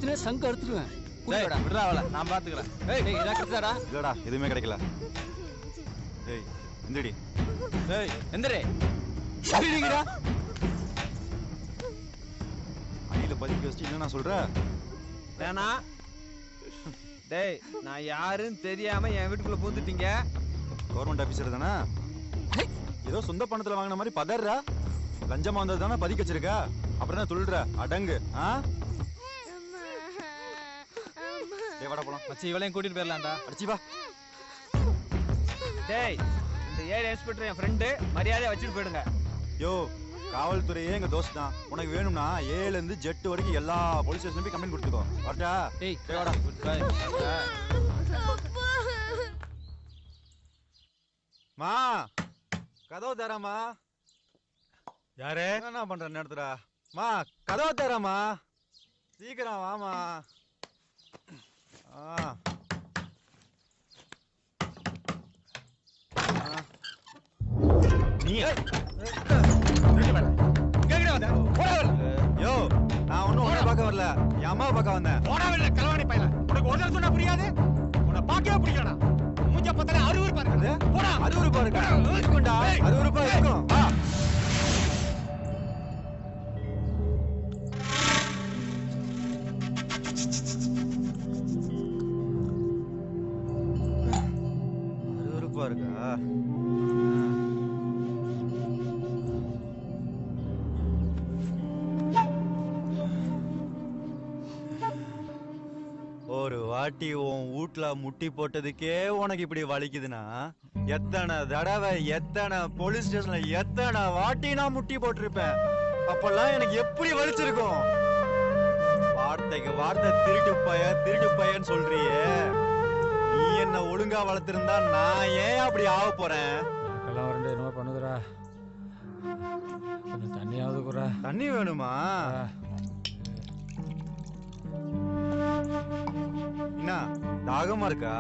கத்துனே சங்க அறுத்துடுவேன். விடுறா அவளை, நான் பாத்துக்கிறேன். ஏய் இதா கிடைச்சாடா? இல்லடா எதுவுமே கிடைக்கல. ஏய் எந்திரி. ஏய் எந்திரி. சரிங்கடா. அடியில பதிக்க வச்சு என்ன நான் சொல்றேன்? வேணா. டேய் நான் யாருன்னு தெரியாம என் வீட்டுக்குள்ள பூந்துட்டீங்க. கவர்மெண்ட் ஆபீசர் தானே? ஏதோ சொந்த பணத்துல வாங்கின மாதிரி பதறா. லஞ்சமா வந்தது தானே பதிக்க வச்சிருக்க. அப்புறம் என்ன சொல்ற? அடங்கு. வாடா போலாம். மச்சி இவளையும் கூட்டிட்டு போயிடலாம்டா. அடிச்சி வா. டேய் இந்த ஏரியா இன்ஸ்பெக்டர் என் ஃப்ரெண்டு, மரியாதையா வச்சுட்டு போயிடுங்க. யோ காவல்துறையே எங்க தோஸ்த் தான். உனக்கு வேணும்னா ஏல இருந்து ஜெட் வரைக்கும் எல்லா போலீஸ் ஸ்டேஷன்ல போய் கம்ப்ளைண்ட் கொடுத்துக்கோ. வரட்டா? டேய் வாடா. மா கதவு தரமா. யாரு என்ன பண்ற நேரத்துடா? மா கதவு தரமா, சீக்கிரம் வாமா. நீ யோ நான் ஒன்னும் உன்னை பார்க்க வரல, என் அம்மாவை பார்க்க வந்தேன். கலவாணி பையல உனக்கு ஒரு சொன்னா புரியாது. உன்னை பார்க்கவே பிடிக்கணும். மூஞ்ச பார்த்தாலே அருவருப்பா இருக்குது. போடா. அருவருப்பா இருக்கா? இருக்கும்டா, அருவருப்பா இருக்கும். வா. அருவருப்பா இருக்கா? ஒரு வாட்டி உன் வீட்ல முட்டி போட்டதுக்கே உனக்கு இப்படி வலிக்குதுன்னா எத்தனை தடவை எத்தனை போலீஸ் ஸ்டேஷன்ல எத்தனை வாட்டி நான் முட்டி போட்டிருப்பேன். அப்பெல்லாம் எனக்கு எப்படி வலிச்சிருக்கும். வார்த்தைக்கு வார்த்தை திருட்டு பையன் சொல்றியே. நீ என்ன ஒழுங்கா வளர்த்திருந்தா நான் ஏன் அப்படி ஆக போறேன்? என்னமா பண்ணுதுடா? கொஞ்சம் தண்ணியாவது குறா. தண்ணி வேணுமா? என்ன தாகமா இருக்கா?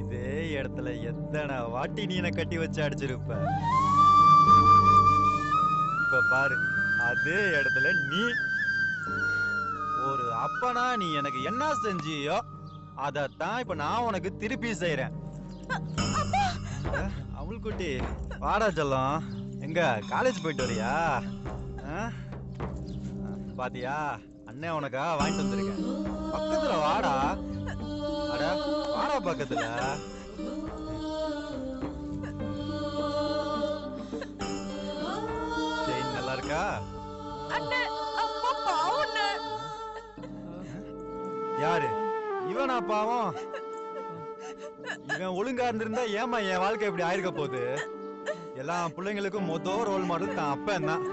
இதே இடத்துல எத்தனை வாட்டி நீ என்ன கட்டி வச்சு அடிச்சிருப்ப. இப்ப பாரு, அதே இடத்துல நீ ஒரு அப்பனா நீ எனக்கு என்ன செஞ்சியோ அதத்தான் இப்ப நான் உனக்கு திருப்பி செய்யறேன். அமுல்குட்டி வாடா செல்லம். எங்க காலேஜ் போயிட்டு வரியா? பாத்தியா அண்ணன் உனக்கா வாங்கிட்டு வந்திருக்கேன். பக்கத்துல வாடா. அட வாடா பக்கத்துல. செயின் நல்லா இருக்கா? யாரு இவனா பாவம்? இவன் ஒழுங்கா இருந்திருந்தா ஏமா என் வாழ்க்கை இப்படி ஆயிருக்க போகுது? எல்லா பிள்ளைங்களுக்கும் மொதல் ரோல் மாடல் தான் அப்பன் தான்.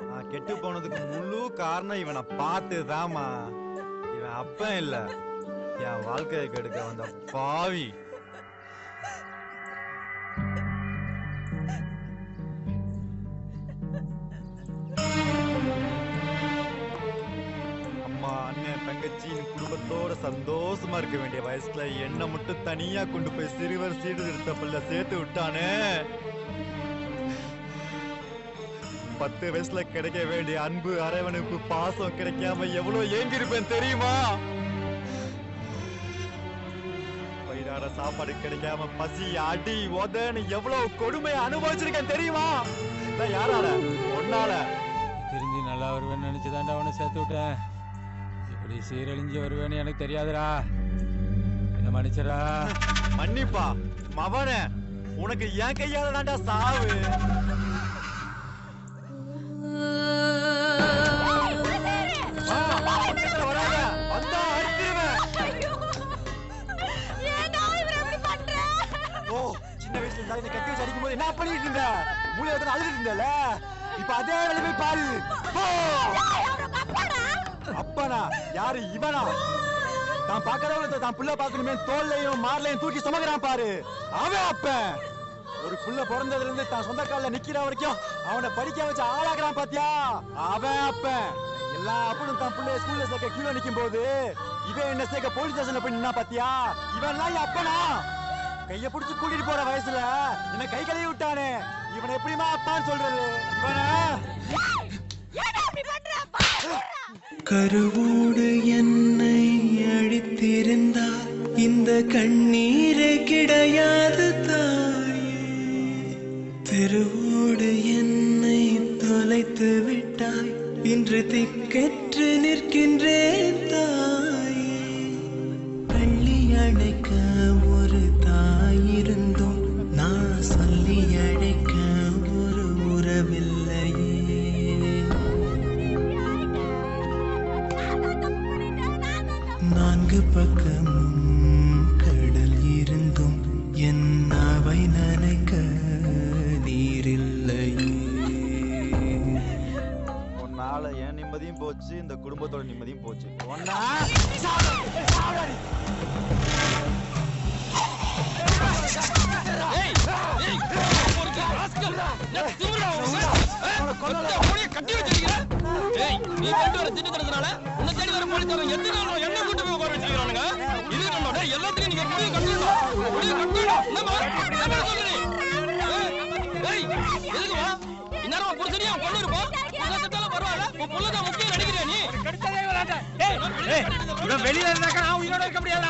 நான் கெட்டு போனதுக்கு முழு காரணம் இவனை பார்த்துதாமா. இவன் அப்பன் இல்ல, என் வாழ்க்கையை கெடுக்க வந்த பாவி. அம்மா அண்ணன் தங்கச்சி குடும்பத்தோட சந்தோஷமா இருக்க வேண்டிய வயசுல என்ன மட்டும் தனியா கொண்டு போய் சிறுவர் சீர்திருத்த பள்ளியில சேர்த்து விட்டானே. 10 வயசுல கிடைக்க வேண்டிய அன்பு அரவணைப்பு பாசம் கிடைக்காம எவ்வளவு ஏங்கிருப்பேன் தெரியுமா? வயிறார சாப்பாடு கிடைக்காம பசி அடி உதன்னு எவ்வளவு கொடுமையை அனுபவிச்சிருக்கேன் தெரியுமா? யாரால? ஒன்னால. திரும்பி நல்லா வருவேன்னு நினைச்சுதான்டா அவனை சேர்த்து விட்டேன். இப்படி சீரழிஞ்சு வருவேன்னு எனக்கு தெரியாதுடா. என்ன மன்னிச்சடா. மன்னிப்பா மவனே, உனக்கு என் கையால தான்டா சாவு. சின்ன வயசுல இருந்தா இந்த கத்தி வச்சு அடிக்கும் போது என்ன பண்ணிட்டு இருந்த? மூளையில அழுதுட்டு இருந்தல. இப்ப அதே வேலையை பாரு. அப்பனா யாரு? இவனா? தான் பாக்கிறவங்க தான் புள்ள பாக்கணுமே தோல்லையும் மார்லையும் தூக்கி சுமக்கிறான் பாரு, அவன் அப்பன். ஒரு புள்ள பிறந்ததுல இருந்து தான் சொந்த கால நிக்கிற வரைக்கும் அவனை படிக்க வச்சு ஆளாக்குறான் பாத்தியா, அவன் அப்பன். எல்லா அப்பனும் தான் புள்ளைய ஸ்கூல்ல சேர்க்க கீழே நிக்கும் போது இவன் என்ன சேர்க்க போலீஸ் ஸ்டேஷன்ல போய் நின்னா பாத்தியா, இவன் எல்லாம் அப்பனா? கைய பிடிச்சு கூட்டிட்டு போற வயசுல என்ன கை கழுவி விட்டானே, இவனை எப்படிமா அப்பான்னு சொல்றது? கருவோடு என்னை அழித்திருந்தால் இந்த கண்ணீரே கிடையாது தாயே. தெருவோடு என்னை தொலைத்து விட்டாய், இன்று திக்கற்று நிற்கின்றேன் தாயே. பள்ளி அழைக்க ஒரு தாயிருந்தும் நான் சொல்லி அழைக்க ஒரு உறவில்லையே. நான்கு பக்கமும் கடல் இருந்தும் என் அவை நனைக்க நீரில்லையே. உன்னால என் நிம்மதியும் போச்சு, இந்த குடும்பத்தோட நிம்மதியும் போச்சு. வெளியில இருந்தாக்க நான் உயிரோட இருக்க முடியாது.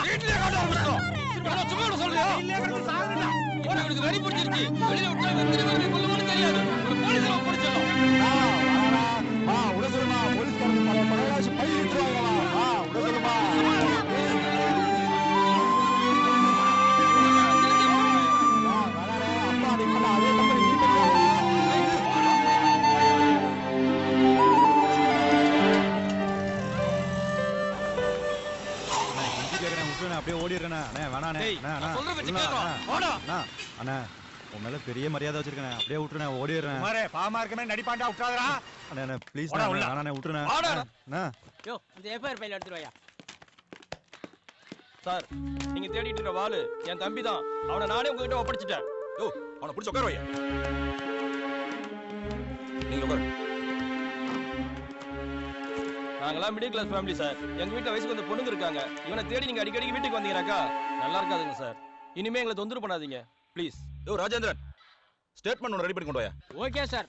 அப்படியே ஓடிடுறேண்ணா. வேணாண்ணே, அண்ணா உன் மேல பெரிய மரியாதை வச்சிருக்கேன், அப்படியே விட்டுறேன், ஓடிடுறேன். பாமா இருக்கமே நடிப்பாண்டா விட்டுறாதடா. அண்ணா ப்ளீஸ் வேணாண்ணே, விட்டுறேன். இந்த எஃப்ஐஆர் ஃபைல் எடுத்துட்டு வாயா. சார், நீங்க தேடிட்டு இருக்க வாளு என் தம்பி தான். அவனை நானே உங்ககிட்ட ஒப்படைச்சிட்டேன். யோ, அவனை பிடிச்சு உட்கார வையா. நீங்க உட்காரு. நாங்கெல்லாம் மிடில் கிளாஸ் ஃபேமிலி சார். எங்க வீட்டுல வயசுக்கு வந்த பொண்ணுங்க இருக்காங்க. இவனை தேடி நீங்க அடிக்கடி வீட்டுக்கு வந்தீங்கன்னாக்கா நல்லா இருக்காதுங்க சார். இனிமே எங்களை தொந்தரவு பண்ணாதீங்க ப்ளீஸ். யோ ராஜேந்திரன், ஸ்டேட்மெண்ட் ஒன்று ரெடி பண்ணி கொண்டு வாயா. Okay sir.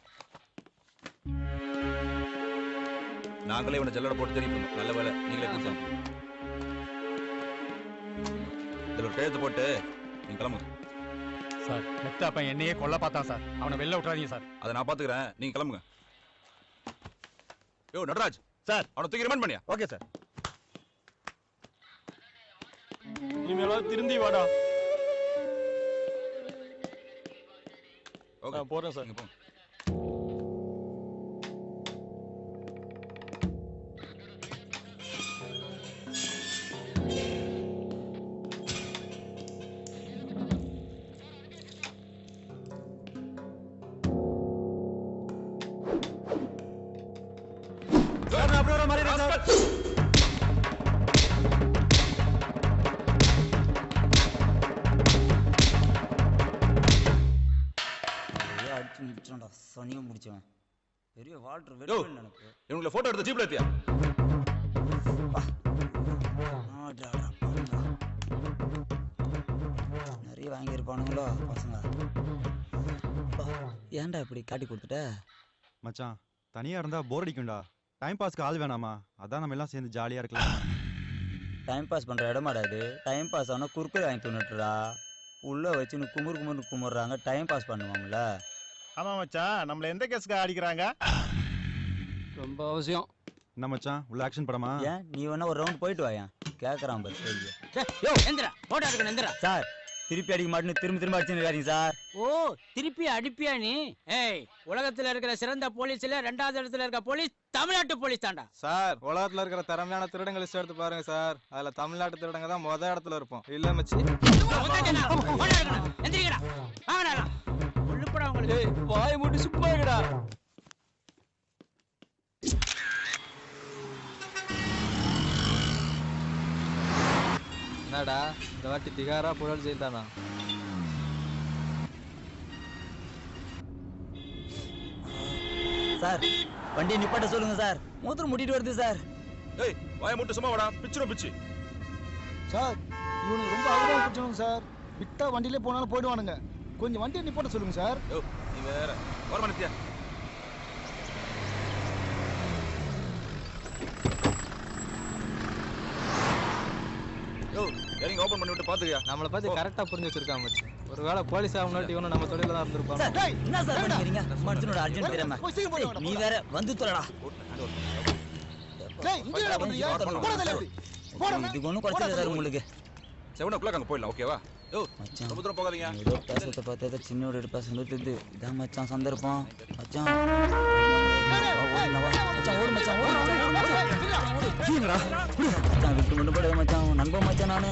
நாங்களே இவனை ஜல்லட போட்டு தேடி பண்ணோம். நல்ல வேலை நீங்களே கூப்பிட்டு இதில் ஒரு கையெழுத்து போட்டு நீங்க கிளம்புங்க. சார், மெத்த அப்ப என்னையே கொல்ல பார்த்தான் சார். அவனை வெளில விட்டுறாதீங்க சார். அதை நான் பாத்துக்கிறேன், நீங்க கிளம்புங்க. யோ நடராஜ் சார், அவனை தூக்கி ரிமாண்ட் பண்ணியா. Okay sir. இனிமேலாவது திருந்தி வாடா. ஓகே போறேன் சார். நீங்க போங்க. சனியும் முடிச்சவன் பெரிய வால்டர் நினைப்பு. இவங்களை போட்டோ எடுத்து ஜீப்ல ஏத்தியா. நிறைய வாங்கியிருப்பானுங்களோ பசங்க. ஏன்டா இப்படி காட்டி கொடுத்துட்ட? மச்சான், தனியா இருந்தா போர் அடிக்கும்டா. டைம் பாஸ்க்கு ஆள் வேணாமா? அதான் நம்ம எல்லாம் சேர்ந்து ஜாலியா இருக்கலாம். டைம் பாஸ் பண்ற இடமாடா இது. டைம் பாஸ் ஆனா குறுக்கு வாங்கி தின்னுட்டுறா. உள்ள வச்சுன்னு குமுறு குமுறாங்க. டைம் பாஸ் பண்ணுவாங்கல்ல. ஆமா மச்சான், நம்மள எந்த கேஸ்க்கு அடிக்கிறாங்க? ரொம்ப அவசியம். என்ன மச்சான், உள்ள ஆக்ஷன் படமா? ஏன் நீ வேணா ஒரு ரவுண்ட் போயிட்டு வாயா. கேக்குறான் பாரு. யோ எந்திரா, போட்டோ எடுக்கணும் எந்திரா. சார், திருப்பி அடிக்க மாட்டேன்னு திரும்ப அடிச்சுன்னு சார். ஓ, திருப்பி அடிப்பியா நீ? ஏய், உலகத்துல இருக்கிற சிறந்த போலீஸ்ல 2வது இடத்துல இருக்க போலீஸ் தமிழ்நாட்டு போலீஸ் தான்டா. சார், உலகத்துல இருக்கிற திறமையான திருடங்க லிஸ்ட் எடுத்து பாருங்க சார். அதுல தமிழ்நாட்டு திருடங்க தான் முத இடத்துல இருப்போம். இல்ல மச்சி. எந்திரிக்கடா, வாங்கடா. உள்ளுப்படா உங்களுக்கு. வாய் மூடி சும்மா இருடா. என்னடா இந்த வாட்டி திகாரா புழல் செய்தானா? சார், வண்டியை நிப்பாட்ட சொல்லுங்க சார். மூத்திரம் முட்டிட்டு வருது சார். ஏய், வாயை மூட்டு சும்மா வாடா. பிச்சுரும் பிச்சு. சார், இவனுக்கு ரொம்ப அகலமா பிடிச்சவங்க சார். விட்டா வண்டியிலே போனாலும் போயிடுவானுங்க. கொஞ்சம் வண்டியை நிப்பாட்ட சொல்லுங்க சார். யோ நீ வேற ஓரமா நித்தியா. யோ எங்க ஓபன் பண்ணி விட்டு பாத்துக்கியா. நம்மளை பத்தி கரெக்டா புரிஞ்சு வச்சிருக்காங்க மச்சி. ஒருவேளை போலீஸ் ஆகணும்னாட்டி இவனும் நம்ம தொழில தான் இருந்திருப்பாங்க. டேய் என்ன சார் பண்ணிக்கிறீங்க? மனுஷனோட அர்ஜென்ட் தெரியாம நீ வேற வந்து தொலைடா. டேய் இங்க என்ன பண்றீங்க? போடல அப்படி. போடணும். இது ஒண்ணும் குறைச்சல சார் உங்களுக்கு. 7 o'clock அங்க போயிடலாம் ஓகேவா? யோ மச்சான் ரொம்ப தூரம் போகாதீங்க. ஏதோ பேசத்தை பார்த்தா சின்ன ஒரு பேச தெரியுது. இதான் மச்சான் சந்தர்ப்பம். மச்சான் மச்சான் ஓடு மச்சான் ஓடு. கீங்கடா. மச்சான் விட்டு கொண்டு போட மச்சான். நண்பன் மச்சான் நானு.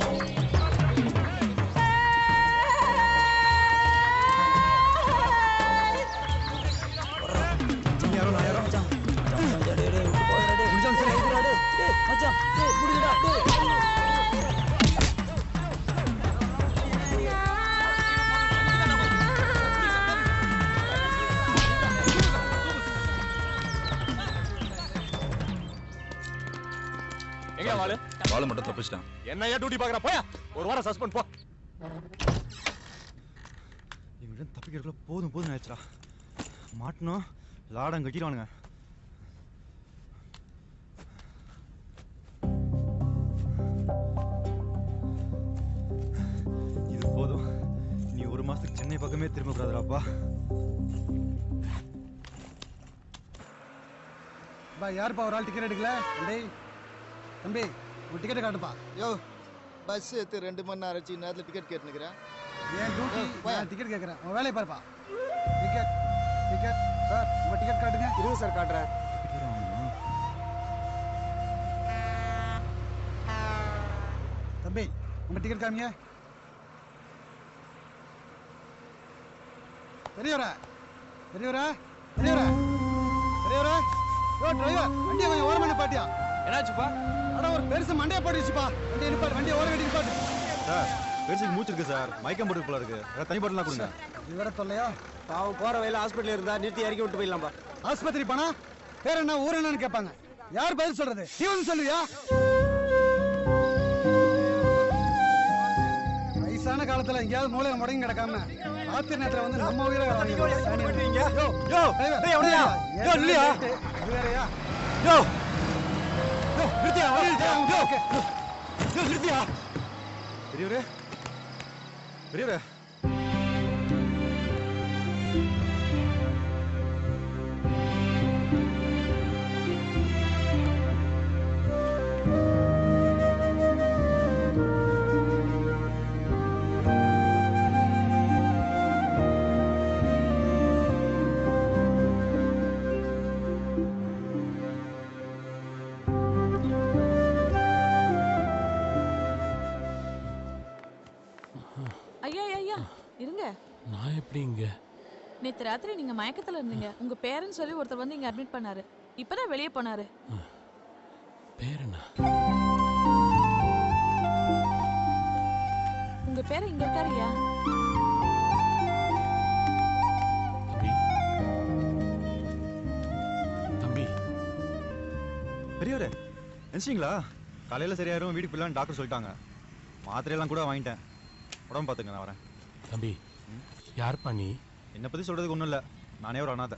எங்க வாளு? வாளு மட்டும் தப்பிச்சிட்டான். என்னையா டியூட்டி பாக்குற? போயா. ஒரு வாரம் சஸ்பெண்ட் போ. இவன் தப்பிக்கிறதுக்குள்ள போதும் ஆயிடுச்சுடா. மாட்டணும் லாடம் கட்டிடுவானுங்க. இது போதும். நீ ஒரு மாசத்துக்கு சென்னை பக்கமே திரும்ப கூடாதுடாப்பா. யாருப்பா ஒரு ஆள் டிக்கெட் எடுக்கல? டேய் தம்பி ஒரு டிக்கெட் காட்டுப்பா. யோ பஸ் ஏத்து 2 மணி நேரம் ஆச்சு. நேரத்தில் டிக்கெட் கேட்டுக்கிறேன். ஏன் டியூட்டி நான் டிக்கெட் கேட்குறேன். உன் வேலையை பாருப்பா. டிக்கெட் டிக்கெட் சார் உங்கள் டிக்கெட் காட்டுங்க. இருங்க சார் காட்டுறேன். தம்பி உங்கள் டிக்கெட் காமிங்க. பெரியவரா பெரியவரா பெரியவரா பெரியவரா. யோ டிரைவர் வண்டியை கொஞ்சம் ஓரமான பாட்டியா. என்னாச்சுப்பா? அட ஒரு பெருசு மண்டையை போட்டுச்சுப்பா. வண்டியை நிப்பாட்டு. வண்டியை ஓரம் கட்டி நிப்பாட்டு. சார் பெருசுக்கு மூச்சு இருக்கு சார். மயக்கம் போட்டு போல இருக்கு. தனி பாட்டிலாம் கொடுங்க. இவர தொல்லையா? பாவம் போற வயல ஹாஸ்பிட்டல் இருந்தா நிறுத்தி இறக்கி விட்டு போயிடலாம்பா. ஆஸ்பத்திரி போனா பேர் என்ன ஊர் என்னன்னு கேட்பாங்க. யார் பதில் சொல்றது? நீ வந்து சொல்லுவியா? வயசான காலத்துல எங்கேயாவது மூலையில முடங்கி கிடக்காம ஆத்திர நேரத்துல வந்து நம்ம உயிரை பெரியவரே பெரியவரே நான் எப்படி இங்க? நேத்து ராத்திரி நீங்க மயக்கத்துல இருந்தீங்க. உங்க பேரன்னு சொல்லி ஒருத்தர் வந்து இங்க அட்மிட் பண்ணாரு. இப்பதான் வெளியே போனாரு. பேர் என்ன? உங்க பேர் இங்க இருக்காருயா. தம்பி தம்பி. பெரியவரே நினைச்சிங்களா? காலையில சரியாயிரும் வீட்டுக்கு போயிடலாம் டாக்டர் சொல்லிட்டாங்க. மாத்திரையெல்லாம் கூட வாங்கிட்டேன். உடம்பு பார்த்துங்க நான் வரேன். தம்பி யார்ப்பா நீ? என்னை பத்தி சொல்றதுக்கு ஒன்றும் இல்லை. நானே ஒரு அனாதை.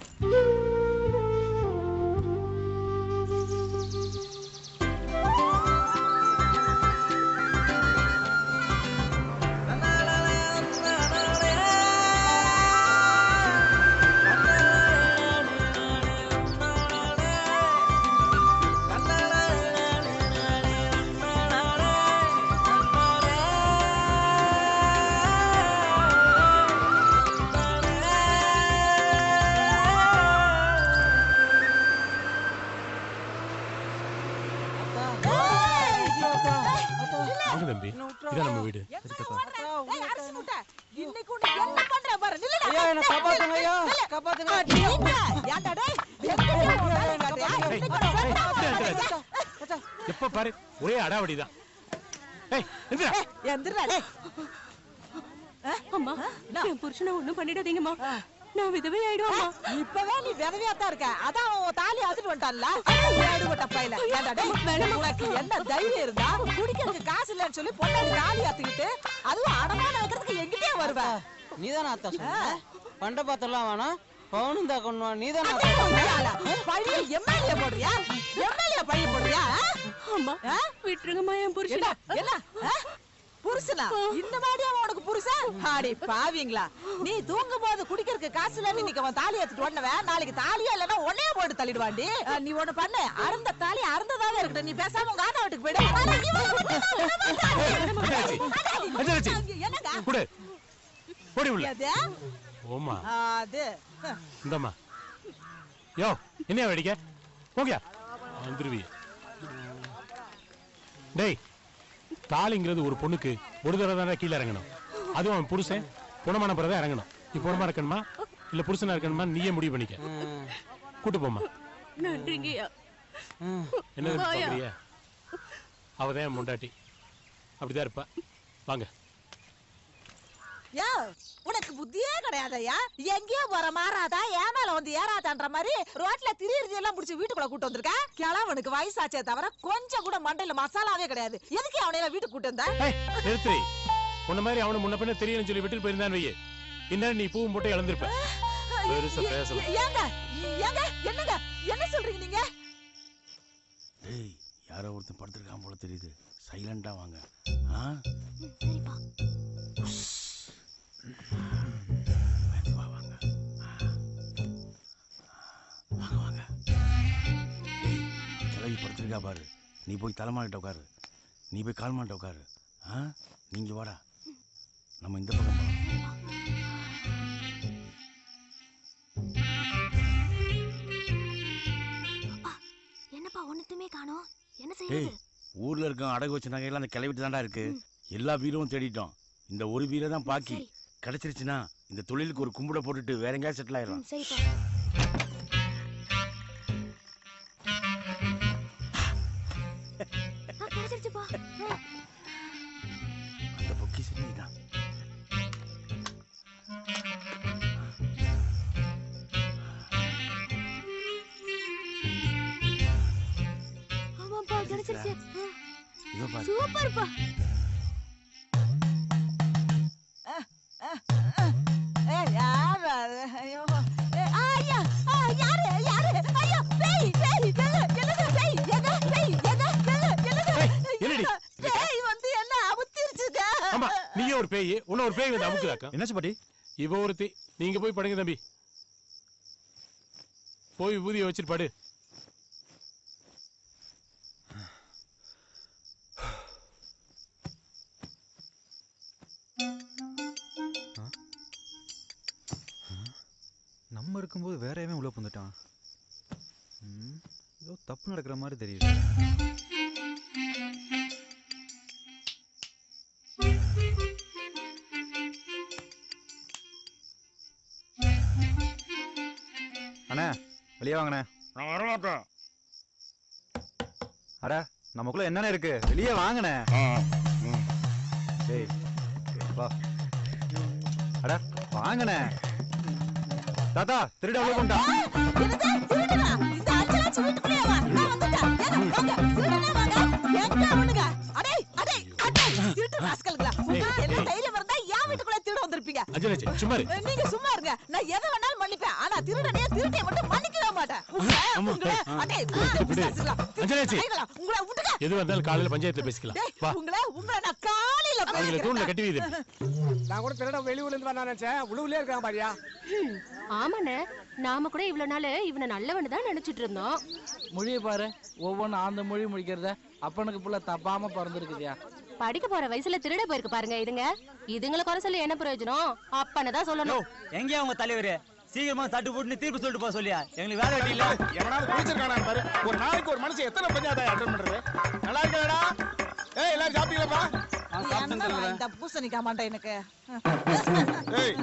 தம்பி இதான் நம்ம வீடு. எப்ப பாரு ஒரே அடாவடிதான். அம்மா என் புருஷனை ஒண்ணும் பண்ணிடாதீங்கம்மா. நான் விதவை ஆயிடுவாமா. இப்பவே நீ விதவையாத்தான் இருக்க. அதான் அவன் தாலி அறுத்துட்டு வந்துட்டான்ல. ஏடுபட்ட பையல. ஏண்டா டேய், உனக்கு என்ன தைரியம் இருந்தா குடிக்கிறதுக்கு காசு இல்லன்னு சொல்லி பொண்டாட்டி தாலி அறுத்துக்கிட்டு அதுவும் அடமான வைக்கிறதுக்கு எங்கிட்டே வருவ? நீதானா அத்தா சொன்ன? பண்ட பாத்தெல்லாம் வேணாம், பவுனும் தான் கொண்டு வா. நீதானா பழிய எம்எல்ஏ போடுறியா? எம்எல்ஏ பழிய போடுறியா? அம்மா விட்டுருங்கம்மா என் புருஷன். என்ன புருஷனா? இந்த மாதிரி அவன் உனக்கு புருஷன்? ஆடி பாவீங்களா, நீ தூங்கும் போது குடிக்கிறதுக்கு காசு இல்ல இன்னைக்கு அவன் தாலி எடுத்துட்டு வந்தவன் நாளைக்கு தாலியா இல்லன்னா உன்னையே போட்டு தள்ளிடுவாண்டி. நீ ஒண்ணு பண்ணு, அருந்த தாலி அருந்ததாவே இருக்கட்டும். நீ பேசாம உங்க ஆனா வீட்டுக்கு போயிடு. என்னங்க குடு போடி உள்ள ஓமா அது இந்தம்மா. யோ என்ன வெடிக்க போங்க வந்துருவி. டேய் தாலிங்கிறது ஒரு பொண்ணுக்கு ஒரு தடவை தானே கீழே இறங்கணும். அதுவும் அவன் புருஷன் குணமான பிறகு இறங்கணும். நீ குணமா இருக்கணுமா இல்ல புருஷனா இருக்கணுமா நீயே முடிவு பண்ணிக்க. கூட்டு போமா. நன்றிங்கய்யா. என்ன பாக்குறியா? அவதான் முண்டாட்டி அப்படிதான் இருப்பா. வாங்க. யா உனக்கு புத்தியே கிடையாதயா. எங்கேயோ போற மாறாதா ஏன் மேல வந்து ஏறாதான்ற மாதிரி ரோட்ல திடீர்னு எல்லாம் முடிச்சு வீட்டுக்குள்ள கூட்டு வந்திருக்க. கிழவனுக்கு வயசாச்சே தவிர கொஞ்சம் கூட மண்டையில மசாலாவே கிடையாது. எதுக்கு அவனையெல்லாம் வீட்டுக்கு கூட்டு வந்த? நிறுத்தி. உன்ன மாதிரி அவனு முன்ன பின்ன தெரியும்னு சொல்லி வீட்டில் போயிருந்தான் வையே, இன்னும் நீ பூவும் போட்டு இழந்திருப்ப. பெருசா பேசலாம். ஏங்க ஏங்க என்னங்க என்ன சொல்றீங்க நீங்க? டேய் யாரோ ஒருத்தன் படுத்துருக்கான் போல தெரியுது. சைலண்டா வாங்க. சரிப்பா. கிளவி படுத்துருக்கா பாரு. நீ போய் தலைமாட்ட உட்காரு. நீ போய் கால் மாட்ட உட்காரு. நீங்க வாடா, நம்ம இந்த பக்கம் போலாம். என்னப்பா ஒண்ணுத்துமே காணோம், என்ன செய்யுது? ஊர்ல இருக்க அடகு வச்ச நகையெல்லாம் அந்த கிளவிட்டு தாண்டா இருக்கு. எல்லா வீரும் தேடிட்டோம். இந்த ஒரு வீரை தான் பாக்கி. கிடைச்சிருச்சுன்னா இந்த தொழிலுக்கு ஒரு கும்பிட போட்டுட்டு வேற எங்கேயாவது செட்டில் ஆயிடலாம். அந்த பொக்கிஷம் நீதான். ஆமாப்பா கிடைச்சிருச்சு. இதோ பாரு. சூப்பர்ப்பா. நீங்க ஒரு பேய் இன்னொரு பேய் வந்து அமுக்குதாக்கா. என்னாச்சு பாட்டி? இவ ஒருத்தி. நீங்க போய் படுங்க தம்பி. போய் ஊதிய வச்சுட்டு படு. நம்ம இருக்கும்போது வேற எவன் உள்ள புந்துட்டான்? ஏதோ தப்பு நடக்கிற மாதிரி தெரியுது. அண்ணா வெளியே வாங்கண்ணே. நான் வரமாட்டேன். அட நமக்குள்ள என்னென்ன இருக்கு, வெளியே வாங்கண்ணே. டேய் வா. அட வாங்கண்ணே. தாத்தா திருட உள்ள கொண்டா. நீங்க சும்மா இருங்க, நான் எதை வேணாலும் மன்னிப்பேன். ஆனா திருடனே திருட்டை மட்டும் மன்னிக்கவே மாட்டேன். எது வந்தாலும் காலையில பஞ்சாயத்துல பேசிக்கலாம். உங்களை நான் காலையில தூண்ல கட்டி வீது. நான் கூட திருட வெளியூர்ல இருந்து வந்தா நினைச்சேன். உழுவுலயே இருக்கான் பாரியா. ஆமாண்ணே, நாம கூட இவ்வளவு நாள் இவனை நல்லவனு தான் நினைச்சிட்டு இருந்தோம். மொழியை பாரு, ஒவ்வொன்றும் அந்த மொழி முடிக்கிறத அப்பனுக்கு புள்ள தப்பாம பிறந்திருக்குதியா. படிக்க போற வயசுல திருட போயிருக்கு பாருங்க இதுங்க. இதுங்களை குறை சொல்லி என்ன பிரயோஜனம்? அப்பன்னு தான் சொல்லணும். எங்கேயா உங்க தலைவரு? சீக்கிரமா தட்டு போட்டு தீர்ப்பு சொல்லிட்டு போக சொல்லியா? எங்களுக்கு வேலை வெட்டி இல்ல. எவனாவது குடிச்சிருக்கானா பாரு. ஒரு நாளைக்கு ஒரு மனுஷன் எத்தனை பஞ்சாயத்தை அட்டெண்ட் பண்றது? நல்லா இருக்கடா. ஏய் எல்லாரும் சாப்பிட்டீங்களாப்பா? இந்த பூசணிக்கா மாட்டா எனக்கு. ஏய்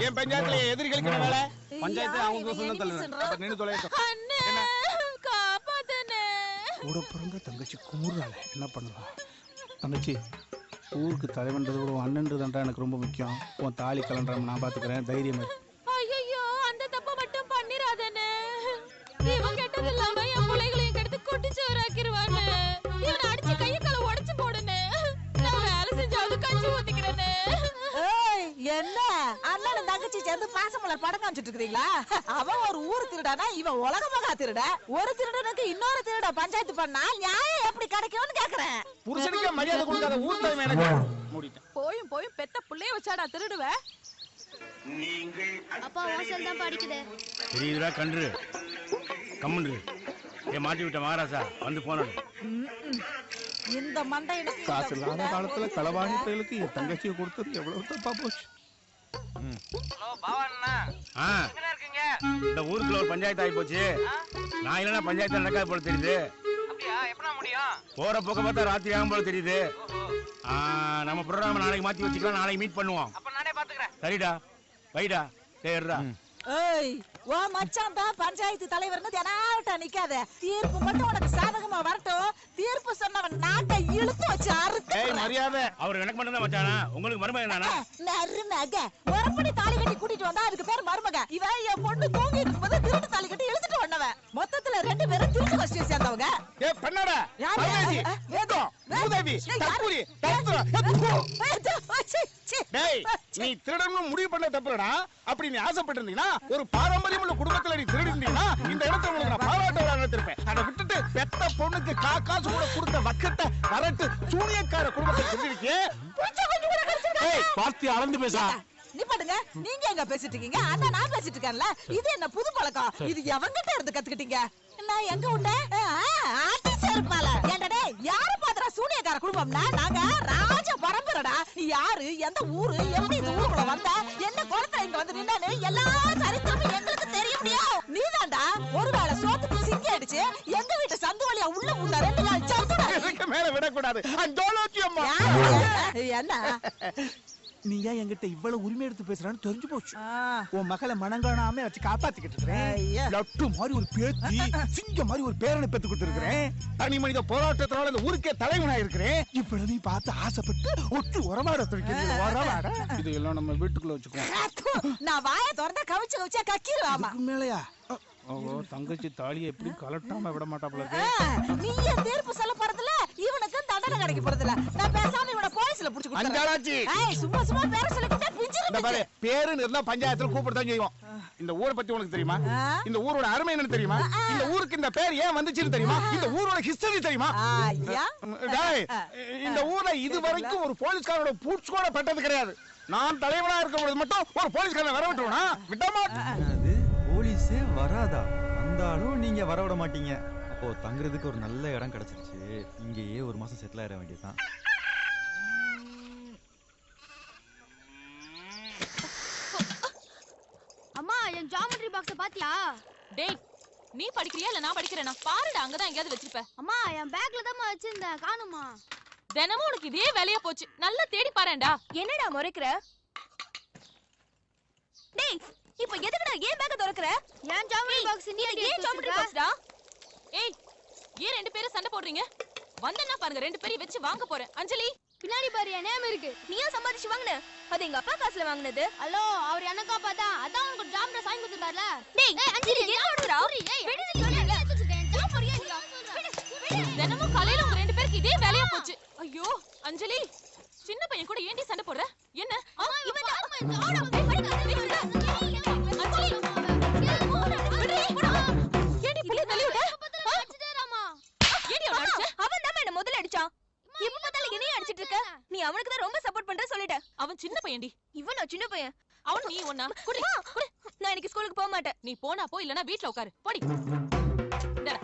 என் பஞ்சாயத்துல எதிரிகளுக்கு என்ன வேலை? பஞ்சாயத்து அவங்க சொன்ன தலைவர் நின்னு தொலையட்டும். அண்ணே காப்பாத்துனே. கூட பிறந்த தங்கச்சி குமுறால என்ன பண்ணலாம்? தங்கச்சி ஊருக்கு தலைவன்றது கூட அண்ணன்றதாண்டா எனக்கு ரொம்ப முக்கியம். உன் தாலி கலண்டாம நான் பாத்துக்கிறேன், தைரியம். ஐயோ தங்கச்சி சேர்ந்து பாசமலர் படம் காமிச்சிட்டு இருக்கீங்களா? அவன் ஒரு ஊர் திருடானா, இவன் உலகமாக திருட. ஒரு திருடனுக்கு இன்னொரு திருட பஞ்சாயத்து பண்ணா நியாயம் எப்படி கிடைக்கும்னு கேக்குறேன். புருஷனுக்கே மரியாதை கொடுக்காத ஊர் தலைமை எனக்கு. மூடிட்டேன். போயும் பெத்த புள்ளைய வச்சாடா திருடுவ. அப்பா வாசல் தான் படிக்குது. தெரியுதுடா கன்று. கம்முன்று. மாட்டி விட்ட மகாராஜா வந்து போனாரு. இந்த மண்டையில காசு இல்லாத காலத்துல களவாணி பயலுக்கு என் தங்கச்சியை கொடுத்தது எவ்வளவு தப்பா போச்சு. இந்த ஊருக்குள்ள ஒரு பஞ்சாயத்து ஆகி போச்சு. நான் இல்லைன்னா பஞ்சாயத்து நடக்காது போல தெரியுது. போற போக்க பார்த்தா ராத்திரி ஆகும் போல தெரியுது. நம்ம ப்ரோக்ராம் நாளைக்கு மாத்தி வச்சுக்கலாம். நாளைக்கு மீட் பண்ணுவோம். சரிடா வைடா சரிடா. ஏய் வா மச்சான் தான் பஞ்சாயத்து தலைவர்னு தெனாவட்டா நிக்காத. தீர்ப்பு மட்டும் உனக்கு சாதகமா வரட்டும். தீர்ப்பு சொன்னவன் நாட்டை இழுத்து வச்சு அறுத்து. ஏய் மரியாதை. அவர் எனக்கு மட்டும் தான் மச்சானா? உங்களுக்கு மருமக நானா? மருமக. மறுபடி தாலி கட்டி கூட்டிட்டு வந்தா அதுக்கு பேர் மருமக. இவ என் பொண்ணு தூங்கி இருக்கும்போது திருட்டு தாலி கட்டி இழுத்துட்டு வந்தவன். மொத்தத்துல 2 பேரும் திருட்டு கஷ்டம் சேர்ந்தவங்க. ஏய் பண்ணடா. யாரு? வேதோ மூதேவி தப்புரி தப்புற. டேய் நீ திருடணும் முடிவு பண்ண தப்புறடா. அப்படி நீ ஆசைப்பட்டிருந்தீனா ஒரு பாரம்பரியம் உள்ள குடும்பத்துல நீ திருடிந்தீனா இந்த இடத்துல உங்களுக்கு நான் பாராட்ட விழா நடத்திருப்பேன். அதை விட்டுட்டு பெத்த பொண்ணுக்கு காசு கூட கொடுத்த வக்கட்ட வரட்டு சூனியக்கார குடும்பத்தை திருடிருக்கே. ஏய் பார்த்தி அளந்து பேசா. நீ பாடுங்க. நீங்க எங்க பேசிட்டு இருக்கீங்க? அண்ணா நான் பேசிட்டு இருக்கேன்ல. இது என்ன புது பழக்கம்? இது எவங்கிட்ட இருந்து கத்துக்கிட்டீங்க? நான் எங்க உண்ட ஆட்டி சேர்ப்பால. ஏண்டடே யார பாத்தற சூனியக்கார குடும்பம்னா நாங்க ராஜ பரம்பரைடா. நீ யாரு, எந்த ஊரு, எப்படி இந்த ஊருக்குள்ள வந்த, என்ன குளத்துல இங்க வந்து நின்னானே எல்லா சரித்திரமும் எங்களுக்கு தெரிய முடியும். நீதான்டா ஒருவேளை சோத்துக்கு சிங்கி அடிச்சு எங்க வீட்டு சந்து வழியா உள்ள முன்ன 2 நாள் சத்துடா. இதுக்கு மேல விடக்கூடாது. அந்தோலோக்கியம்மா என்ன நீ ஏன் என்கிட்ட இவ்வளவு உரிமை எடுத்து பேசுறான்னு தெரிஞ்சு போச்சு. உன் மகளை மனங்காணாம வச்சு காப்பாத்திக்கிட்டு இருக்கிறேன். லட்டு மாதிரி ஒரு பேத்தி, சிங்க மாதிரி ஒரு பேரனை பெத்து கொடுத்துருக்கிறேன். தனி மனித போராட்டத்தினால இந்த ஊருக்கே தலைவனா இருக்கிறேன். இப்படி நீ பார்த்து ஆசைப்பட்டு ஒட்டு உரமாட உரமாட இதெல்லாம் நம்ம வீட்டுக்குள்ள வச்சுக்குவோம். நான் வாயை திறந்தா கவிச்சு கவிச்சா கக்கிடுவாமா. மேலையா தங்கச்சி தாலியை எப்படி கலட்டாம விட மாட்டாப்ல. நீ தீர்ப்பு சொல்ல போறதுல இவனுக்கு தண்டனை கிடைக்க போறதுல. நான் பேசாம இவனை போலீஸ்ல புடிச்சு கொடுத்துறேன். சும்மா சும்மா பேரை சொல்லிக்கிட்டே பிஞ்சிரு. பேருன்னு இருந்தா பஞ்சாயத்துல கூப்பிடத்தான் செய்வோம். இந்த ஊரை பத்தி உனக்கு தெரியுமா? இந்த ஊரோட அருமை என்னன்னு தெரியுமா? இந்த ஊருக்கு இந்த பேர் ஏன் வந்துச்சுன்னு தெரியுமா? இந்த ஊரோட ஹிஸ்டரி தெரியுமா? இந்த ஊர்ல இது வரைக்கும் ஒரு போலீஸ்காரோட பூட்ஸ் கூட பட்டது கிடையாது. நான் தலைவனா இருக்கும்போது மட்டும் ஒரு போலீஸ்காரனை வர விட்டுருவா விட மாட்டேன். போலீஸே வராதா? வந்தாலும் நீங்க வர விட மாட்டீங்க. அப்போ தங்குறதுக்கு ஒரு நல்ல இடம் கிடைச்சிருச்சு. இங்கேயே ஒரு மாசம் செட்டில் ஆயிட வேண்டியதுதான். அம்மா என் ஜியோமெட்ரி பாக்ஸ் பாத்தியா? டேய் நீ படிக்கறியா இல்ல நான் படிக்கிறேனா? பாருடா அங்கதான் எங்கயாவது வச்சிருப்ப. அம்மா என் பேக்ல தான் வச்சிருந்தேன், காணுமா? தினமும் உனக்கு இதே வேலையா போச்சு. நல்லா தேடி பாறேன்டா. என்னடா முறைக்கிற? டேய் இப்போ எதுக்குடா ஏன் பேக்க திறக்கற? ஏன் ஜியோமெட்ரி பாக்ஸ் நீ ஏன் ஜியோமெட்ரி பாக்ஸ்டா? ஏய் ஏன் 2 பேரும் சண்டை போடுறீங்க? வந்தன்னா பாருங்க 2 பேரையும் வெச்சு வாங்க போறேன். அஞ்சலி பின்னாடி பாரு என் நேம் இருக்கு. நீயா சம்பாதிச்சு வாங்குன? அது எங்க அப்பா காசுல வாங்குனது. ஹலோ அவர் எனக்கா பார்த்தா அதான் உங்களுக்கு ஜாம்ல சாய் கொடுத்துட்டார்ல. டேய் அஞ்சலி என்ன ஓடுறா? ஏய் வெடி சொல்லுங்க ஏத்துச்சேன் ஜாம் போறியா இல்ல? தினமும் காலையில உங்க 2 பேருக்கு இதே வேலையா போச்சு. ஐயோ அஞ்சலி சின்ன பையன் கூட ஏண்டி சண்டை போடுற? என்ன இவன் தான் ஓட போய் அஞ்சலி ஏண்டி புள்ள தள்ளி விட்ட? அடிச்சிட்டாராமா? ஏண்டி அவன் அடிச்ச? அவன் தான் என்ன முதல்ல அடிச்சான். எப்ப பார்த்தாலும் என்னைய அடிச்சிட்டு இருக்க? நீ அவனுக்கு தான் ரொம்ப சப்போர்ட் பண்ற சொல்லிட்ட. அவன் சின்ன பையன்டி. இவன் நான் சின்ன பையன். அவன் நீ ஒண்ணா? குடி குடி. நான் இன்னைக்கு ஸ்கூலுக்கு போக மாட்டேன். நீ போனா போ இல்லனா வீட்ல உட்காரு. போடி. டடா.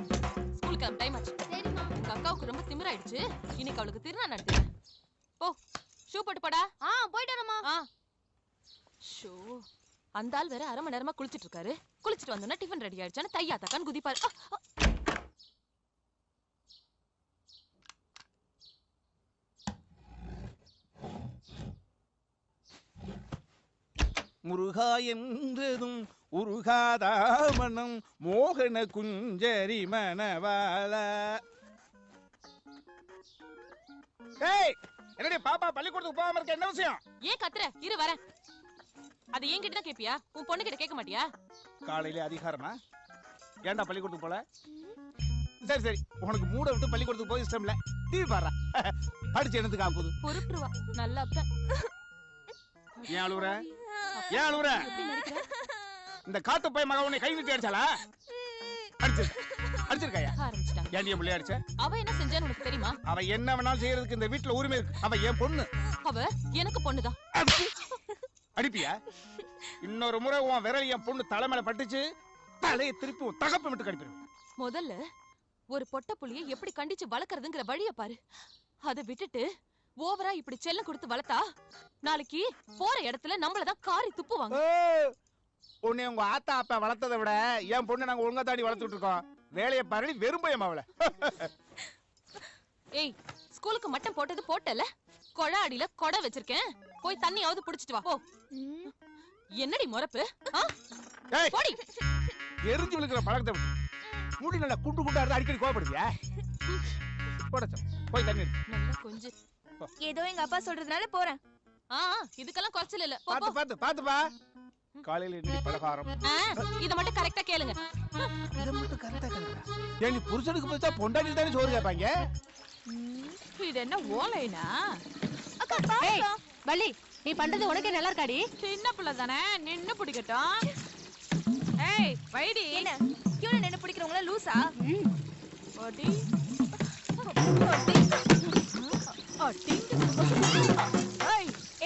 ஸ்கூலுக்கு டைம் ஆச்சு. சரிமா. உங்க அக்காவுக்கு ரொம்ப திமிராயிடுச்சு. இன்னைக்கு அவளுக்கு திருநா நடத்துறேன். போ. ஷூ போட்டு போடா. போய்ட்டு வரமா. ஷோ. அந்த ஆள் வேற 1/2 மணி நேரமா குளிச்சிட்டு இருக்காரு. குளிச்சிட்டு வந்தோன்னா டிஃபன் ரெடி ஆயிடுச்சானு தையா தக்கான்னு குதிப்பாரு. முருகா என்றதும் உருகாதா மனம் மோகன குஞ்சரி மனவாள. ஏய் என்னடி பாப்பா பள்ளிக்கூடத்துக்கு போகாம இருக்க என்ன விஷயம்? ஏன் கத்துற? இரு வரேன். அது என்கிட்ட தான் கேப்பியா? உன் பொண்ணு கிட்ட கேட்க மாட்டியா? காலையில அதிகாரமா? ஏன்டா பள்ளிக்கூடத்துக்கு போல? சரி சரி உனக்கு மூட விட்டு பள்ளிக்கூடத்துக்கு போய் இஷ்டம் இல்ல. டிவி பாரு. படிச்சு என்னத்துக்கு ஆகுது? பொறுப்புருவா. நல்ல அப்ப. ஏன் அழுவுற? அப்ப ஏன் அழுவுற? இந்த காட்டு போய் மக உன்னை கை நீட்டி அடிச்சாளா? அடிச்சிருக்காயா? ஏன் பிள்ளை அடிச்ச? அவ என்ன செஞ்சான்னு உனக்கு தெரியுமா? அவ என்ன வேணாலும் செய்யறதுக்கு இந்த வீட்டுல உரிமை இருக்கு. அவ என் பொண்ணு. அவ எனக்கு பொண்ணுதான். அடிப்பியா? இன்னொரு முறை உன் விரல் என் பொண்ணு தலைமையில பட்டுச்சு, தலையை திருப்பி உன் தகப்ப மட்டும் கடிப்பிடுவேன். முதல்ல ஒரு பொட்ட புள்ளியை எப்படி கண்டிச்சு வளர்க்கறதுங்கிற வழிய பாரு. அதை விட்டுட்டு ஓவரா இப்படி செல்லம் கொடுத்து வளர்த்தா நாளைக்கு போற இடத்துல நம்மளதான் காரி துப்புவாங்க. உன்னை உங்க ஆத்தா அப்பா வளர்த்ததை விட என் பொண்ணு நாங்க ஒழுங்கா தாண்டி வளர்த்துட்டு இருக்கோம். வேலையை பாரு, வெறும் பயம் அவளை. ஏய், ஸ்கூலுக்கு மட்டம் போட்டது போட்டல, கொழ அடியில கொடை வச்சிருக்கேன், போய் தண்ணியாவது புடிச்சிட்டு வா. போ. என்னடி முறப்பு? போடி. எரிஞ்சு விழுக்கிற பழக்கத்தை முடி நல்லா குண்டு குண்டா இருந்தா அடிக்கடி கோவப்படுவியா? போய் தண்ணி நல்லா கொஞ்சம். ஏதோ எங்க அப்பா சொல்றதுனால போறேன். இதுக்கெல்லாம் குறைச்சல் இல்ல. பாத்து பாத்து பாத்துப்பா. காலையில இட்லி பலகாரம். இத மட்டும் கரெக்ட்டா கேளுங்க. இத மட்டும் கரெக்ட்டா கேளுங்க. ஏன் நீ புருஷனுக்கு பதிலா பொண்டாட்டி தானே சோறு கேட்பாங்க? இது என்ன ஓலைனா? அக்கா பாப்பா. வள்ளி, நீ பண்றது உனக்கே நல்லா இருக்காடி? சின்ன புள்ள தானே, நின்னு பிடிக்கட்டும். ஏய், வைடி. என்ன கியூல நின்னு பிடிக்கிறவங்கள லூசா? ஓடி.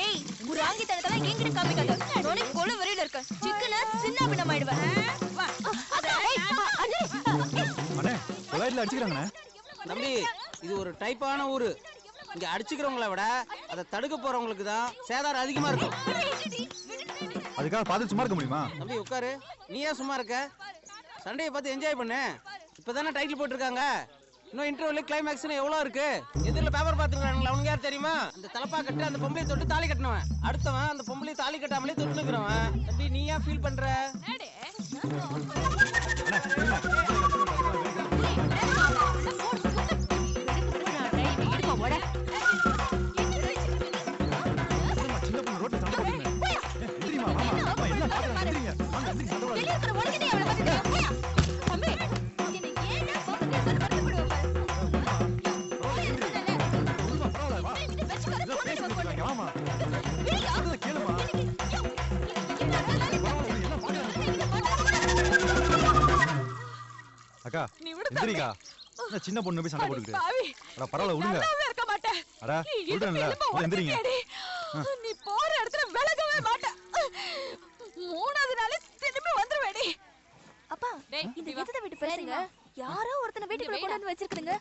ஏய், குராங்கி தனதெல்லாம் என்கிட்ட காமிக்காத. நானே கொலை வெறியில இருக்கேன். சிக்கன சின்ன பின்னம் ஆயிடுவேன். அண்ணே, கொலையில அடிச்சுக்கறாங்கண்ணே. தம்பி, இது ஒரு டைப்பான ஊரு. இங்க அடிச்சுக்கிறவங்கள விட அதை தடுக்க போறவங்களுக்கு தான் சேதாரம் அதிகமா இருக்கும். அதுக்காக பார்த்து சும்மா இருக்க முடியுமா? தம்பி உட்காரு. நீ ஏன் சும்மா இருக்க? சண்டையை பார்த்து என்ஜாய் பண்ணு. இப்பதானே டைட்டில் போட்டிருக்காங்க. இன்னும் இன்டர்வியூல கிளைமேக்ஸ்னு எவ்வளவு இருக்கு? எதிரில பேப்பர் பாத்துருக்காங்களா? அவனுக்கு யார் தெரியுமா? அந்த தலப்பா கட்டு அந்த பொம்பளை தொட்டு தாலி கட்டினவன். அடுத்தவன் அந்த பொம்பளை தாலி கட்டாமலே தொட்டு நிக்கிறவன். தம்பி நீ ஏன் ஃபீல் பண்ற? அக்கா, எந்திரிக்கா. என்ன சின்ன பொண்ணு போய் சண்டை போட்டுக்கிட்டு? அட பரவாயில்ல, விடுங்க. நல்லாவே இருக்க மாட்டேன். அட விடுறேன்ல, எந்திரிங்க. நீ போற இடத்துல விலகவே மாட்டேன். மூணாவது நாளே திரும்பி வந்துருவேடி. அப்பா, இந்த எதுத வீட்டு பேசுங்க. யாரோ ஒருத்தனை வீட்டுக்குள்ள கொண்டு வந்து வச்சிருக்கீங்க.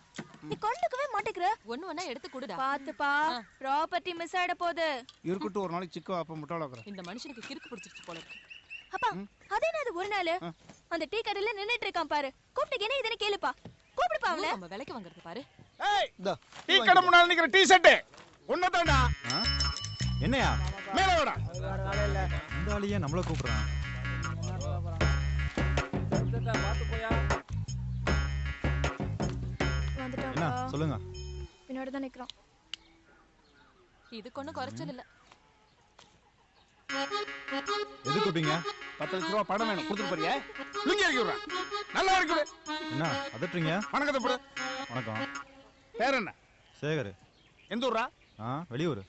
நீ கொண்டுக்கவே மாட்டேங்கற. ஒண்ணு வேணா எடுத்து குடுடா. பாத்துப்பா, ப்ராப்பர்ட்டி மிஸ் ஆயிட போகுது. இருக்கட்டும், ஒரு நாளைக்கு சிக்கோ அப்ப முட்டாள உட்கார. இந்த மனுஷனுக்கு கிறுக்கு பிடிச்சிருச்சு போல இருக்கு. அப்பா, அதே என்னது ஒரு நாள் அந்த டீ கடையில நின்னுட்டு இருக்கான் பாரு. கூப்பிட்டு என்ன இதுன்னு கேளுப்பா. கூப்பிடுப்பா அவளை. நம்ம விலைக்கு வாங்குறது பாரு. ஏய், டீ கடை முன்னால நிக்கிற டீ ஷர்ட் உன்னதான்டா. என்னையா? மேல வாடா. இந்த ஆளியே நம்மள கூப்பிடுறான். என்ன சொல்லுங்க? பின்னாடி தான் நிக்கறான். இதுக்கு ஒண்ணும் குறைச்சல் இல்ல. எது கூப்பிட்டீங்க? 10 லட்சம் ரூபாய் பணம் வேணும், கொடுத்துட்டு போறியா? லுங்கி இறக்கி விடுறேன். நல்லா இருக்குது. என்ன அதட்டுறீங்க? வணக்கத்தை போடு. வணக்கம். பேர் என்ன? சேகர். எந்த ஊரா? வெளியூர்.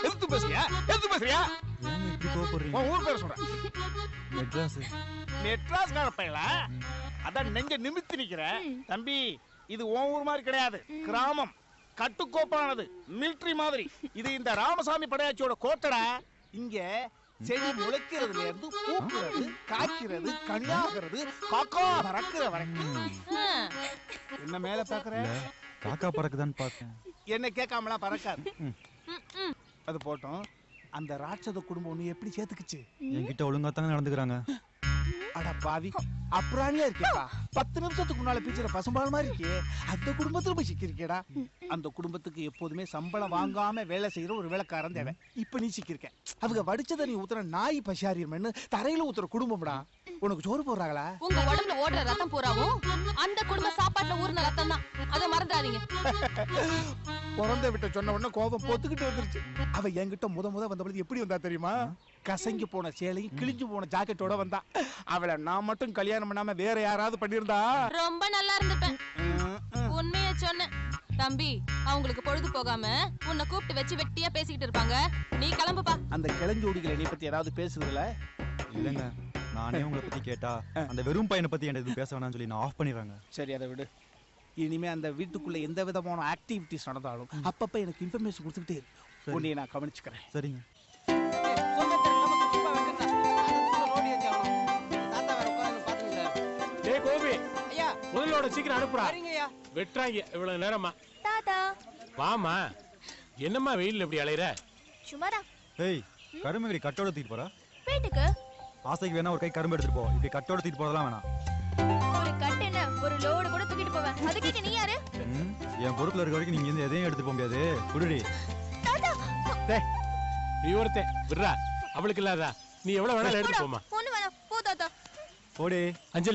எதுக்கு பேசுறியா? எதுக்கு பேசுறியா? ஏங்க இப்படி கோபப்படுறீங்க? உன் ஊர் பேர் சொல்றேன். மெட்ராஸ். மெட்ராஸ்கார பையலா? அதான் நெஞ்ச நிமித்தி நிக்கிற. தம்பி, இது உன் ஊர் மாதிரி கிடையாது. கிராமம், கட்டுக்கோப்பானது, மிலிட்டரி மாதிரி. இது இந்த ராமசாமி படையாச்சியோட கோட்டடா. இங்க செடி முளைக்கிறதுல இருந்து பூக்கிறது, காய்க்கிறது, கண்ணாகிறது, காக்கா பறக்கிற வரைக்கும். என்ன மேல பாக்குற? காக்கா பறக்குதான்னு பார்த்தேன். என்ன கேட்காமலாம் பறக்காது. அது போட்டோம். அந்த ராட்சத குடும்பம் ஒண்ணு எப்படி சேர்த்துக்குச்சு? என்கிட்ட ஒழுங்கா தானே நடந்துக்கிறாங்க. அட பாவி, அப்புறாணியா இருக்கேப்பா. 10 நிமிஷத்துக்கு முன்னால பீச்சர பசும்பால் மாதிரி இருக்கே. அந்த குடும்பத்துல போய் சிக்கிருக்கேடா. அந்த குடும்பத்துக்கு எப்போதுமே சம்பளம் வாங்காம வேலை செய்யற ஒரு வேலைக்காரன் தேவை. இப்ப நீ சிக்கிருக்க. அவங்க வடிச்சத நீ ஊத்துற நாய் பசியாரியம்னு தரையில ஊத்துற குடும்பம்டா. உனக்கு சோறு போடுறாங்களா? உங்க உடம்புல ஓடுற ரத்தம் பூராவும் அந்த குடும்ப சாப்பாட்டுல ஊர்ன ரத்தம் தான். அதை மறந்துடாதீங்க. பிறந்த விட்ட சொன்ன உடனே கோபம் பொத்துக்கிட்டு வந்துருச்சு. அவ என்கிட்ட முத வந்தபோது எப்படி வந்தா தெரியுமா? கசங்கி போன சேலையும் கிழிஞ்சு போன ஜாக்கெட்டோட வந்தா. அவளை நான் மட்டும் கல்யாணம் பண்ணாம வேற யாராவது பண்ணிருந்தா ரொம்ப நல்லா இருந்துப்பேன். உண்மையை சொன்னேன். தம்பி அவங்களுக்கு பொழுது போகாம உன்னை கூப்பிட்டு வச்சு வெட்டியா பேசிக்கிட்டு இருப்பாங்க. நீ கிளம்புப்பா. அந்த கிளஞ்சோடிகளை நீ பத்தி ஏதாவது பேசுறதுல இல்லைங்க, நானே உங்களை பத்தி கேட்டா அந்த வெறும் பையனை பத்தி எனக்கு பேச வேணாம்னு சொல்லி நான் ஆஃப் பண்ணிடுறாங்க. சரி, அதை விடு. இனிமே அந்த வீட்டுக்குள்ள எந்த விதமான ஆக்டிவிட்டிஸ் நடந்தாலும் அப்பப்ப எனக்கு இன்ஃபர்மேஷன் கொடுத்துக்கிட்டே இரு. உன்னை நான் கவனிச்சுக்கிறேன். சரிங்க. டேய் கோபி, ஐயா முதலோட சீக்கிரம் அனுப்புறா. சரிங்கய்யா. வெட்டுறாங்க இவ்வளவு நேரமா. தாத்தா வாமா, என்னம்மா வெயில்ல இப்படி அலையற? சுமாரா ஏய், கரும்பு இப்படி கட்டோட தூக்கிட்டு போறா? வீட்டுக்கு ஆசைக்கு வேணா ஒரு கை கரும்பு எடுத்துட்டு போ. இப்படி கட்டோட தூக்கிட்டு போறதெல்லாம் வேணாம். ஒரு கட்டு என்ன ஒரு லோடு கூட தூக்கிட்டு போவேன். அது கேட்க நீ யாரு? என் பொறுப்புல இருக்க வரைக்கும் நீங்க எதையும் எடுத்துட்டு போக முடியாது. குடுடி. டேய், நீ ஒருத்தே விடுறா. அவளுக்கு இல்லாதா? நீ எவ்வளவு வேணாலும் எடுத்து போமா. ஒண்ணு வேணாம், போ தாத்தா. போடி. அஞ்சலி